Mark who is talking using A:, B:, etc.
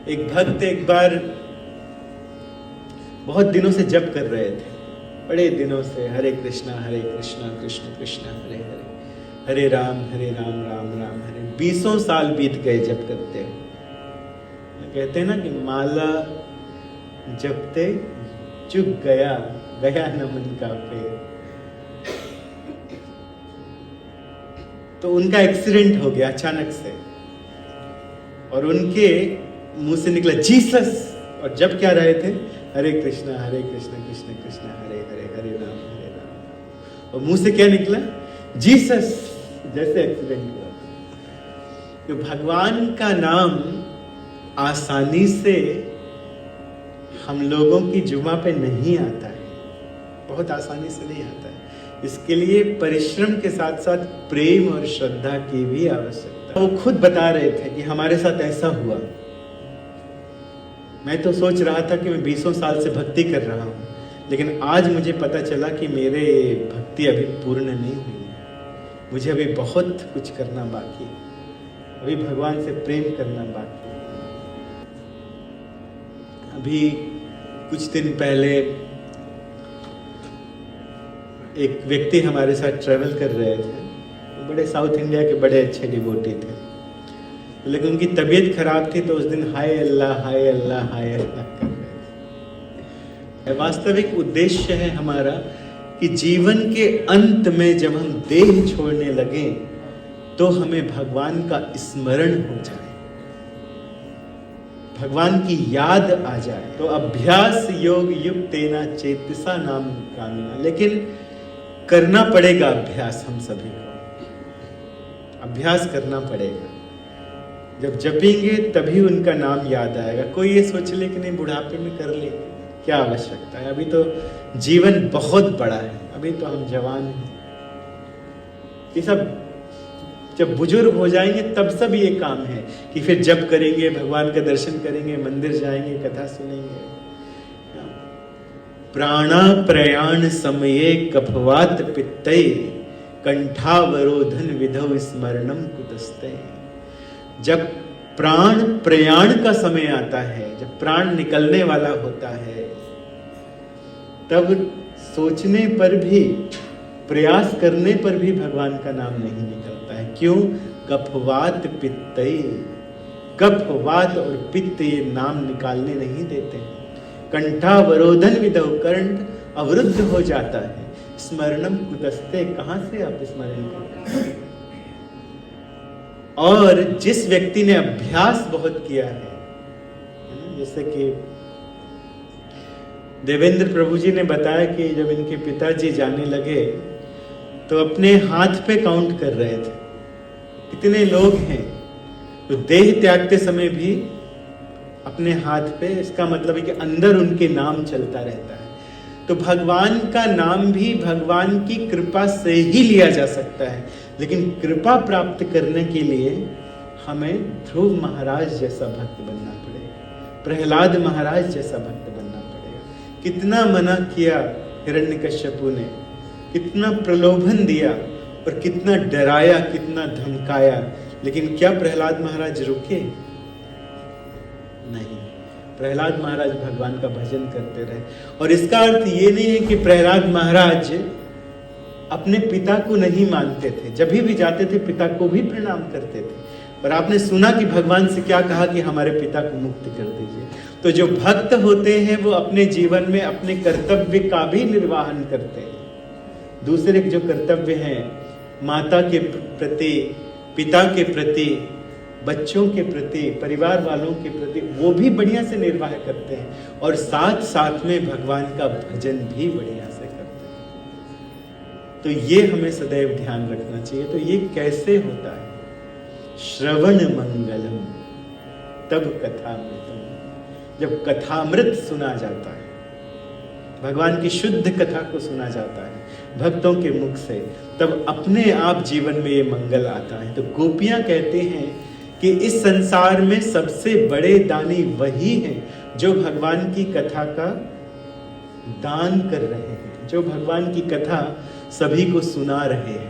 A: एक भक्त एक बार बहुत दिनों से जप कर रहे थे, बड़े दिनों से, हरे कृष्णा कृष्ण कृष्ण हरे हरे, हरे राम राम राम हरे। 20 साल बीत गए जप करते हुए। कहते हैं ना कि माला जपते चुक गया गया न मन का पेड़। तो उनका एक्सीडेंट हो गया अचानक से और उनके मुंह से निकला जीसस, और जब क्या रहे थे, हरे कृष्णा कृष्ण कृष्ण हरे हरे, हरे राम। और मुंह से क्या निकला, जीसस, जैसे एक्सीडेंट हुआ। तो भगवान का नाम आसानी से हम लोगों की जुबां पे नहीं आता है, बहुत आसानी से नहीं आता है। इसके लिए परिश्रम के साथ साथ प्रेम और श्रद्धा की भी आवश्यकता है। वो खुद बता रहे थे कि हमारे साथ ऐसा हुआ। मैं तो सोच रहा था कि मैं 20 साल से भक्ति कर रहा हूँ, लेकिन आज मुझे पता चला कि मेरे भक्ति अभी पूर्ण नहीं हुई है। मुझे अभी बहुत कुछ करना बाकी है, अभी भगवान से प्रेम करना बाकी है। अभी कुछ दिन पहले एक व्यक्ति हमारे साथ ट्रैवल कर रहे थे, बड़े साउथ इंडिया के बड़े अच्छे डिवोटी थे, लेकिन उनकी तबीयत खराब थी, तो उस दिन हाय अल्लाह कर रहे थे। वास्तविक उद्देश्य है हमारा कि जीवन के अंत में जब हम देह छोड़ने लगे तो हमें भगवान का स्मरण हो जाए, भगवान की याद आ जाए। तो अभ्यास योग युक्तेना चेतसा नाम कामिना, लेकिन करना पड़ेगा अभ्यास। हम सभी को अभ्यास करना पड़ेगा। जब जपेंगे तभी उनका नाम याद आएगा। कोई ये सोच ले कि नहीं बुढ़ापे में कर लेंगे, क्या आवश्यकता है, अभी तो जीवन बहुत बड़ा है, अभी तो हम जवान हैं। ये सब जब बुजुर्ग हो जाएंगे तब सब ये काम है कि फिर जप करेंगे, भगवान का दर्शन करेंगे, मंदिर जाएंगे, कथा सुनेंगे। प्राणा प्रयाण समये कफवात पित्तये कंठावरोधन विधौ स्मरणम कुतस्ते। जब प्राण प्रयाण का समय आता है, जब प्राण निकलने वाला होता है, तब सोचने पर भी, प्रयास करने पर भी भगवान का नाम नहीं निकलता है। क्यों? कफवात पित्तये, कफवात और पित्त ये नाम निकालने नहीं देते हैं। कंठावरोधन विधौ, कंठ अवरुद्ध हो जाता है। स्मरणम कुतस्ते, कहां से आप स्मरण करें? और जिस व्यक्ति ने अभ्यास बहुत किया है, जैसे कि देवेंद्र प्रभु जी ने बताया कि जब इनके पिताजी जाने लगे तो अपने हाथ पे काउंट कर रहे थे कितने लोग हैं। तो देह त्यागते समय भी अपने हाथ पे, इसका मतलब है कि अंदर उनके नाम चलता रहता है। तो भगवान का नाम भी भगवान की कृपा से ही लिया जा सकता है, लेकिन कृपा प्राप्त करने के लिए हमें ध्रुव महाराज जैसा भक्त बनना पड़ेगा, प्रहलाद महाराज जैसा भक्त बनना पड़ेगा। कितना मना किया हिरण्यकश्यपु ने, कितना प्रलोभन दिया और कितना डराया, कितना धमकाया, लेकिन क्या प्रहलाद महाराज रुके? नहीं, प्रहलाद महाराज भगवान का भजन करते रहे। और इसका अर्थ ये नहीं है कि प्रहलाद महाराज अपने पिता को नहीं मानते थे, जब भी जाते थे पिता को भी प्रणाम करते थे। और आपने सुना कि भगवान से क्या कहा कि हमारे पिता को मुक्त कर दीजिए। तो जो भक्त होते हैं वो अपने जीवन में अपने कर्तव्य का भी निर्वाहन करते हैं। दूसरे जो कर्तव्य हैं, माता के प्रति, पिता के प्रति, बच्चों के प्रति, परिवार वालों के प्रति, वो भी बढ़िया से निर्वाह करते हैं और साथ साथ में भगवान का भजन भी बढ़िया से करते हैं। तो ये हमें सदैव ध्यान रखना चाहिए। तो ये कैसे होता है? श्रवण मंगलम तब कथामृतम, जब कथामृत सुना जाता है, भगवान की शुद्ध कथा को सुना जाता है भक्तों के मुख से, तब अपने आप जीवन में ये मंगल आता है। तो गोपियां कहते हैं कि इस संसार में सबसे बड़े दानी वही हैं जो भगवान की कथा का दान कर रहे हैं, जो भगवान की कथा सभी को सुना रहे हैं।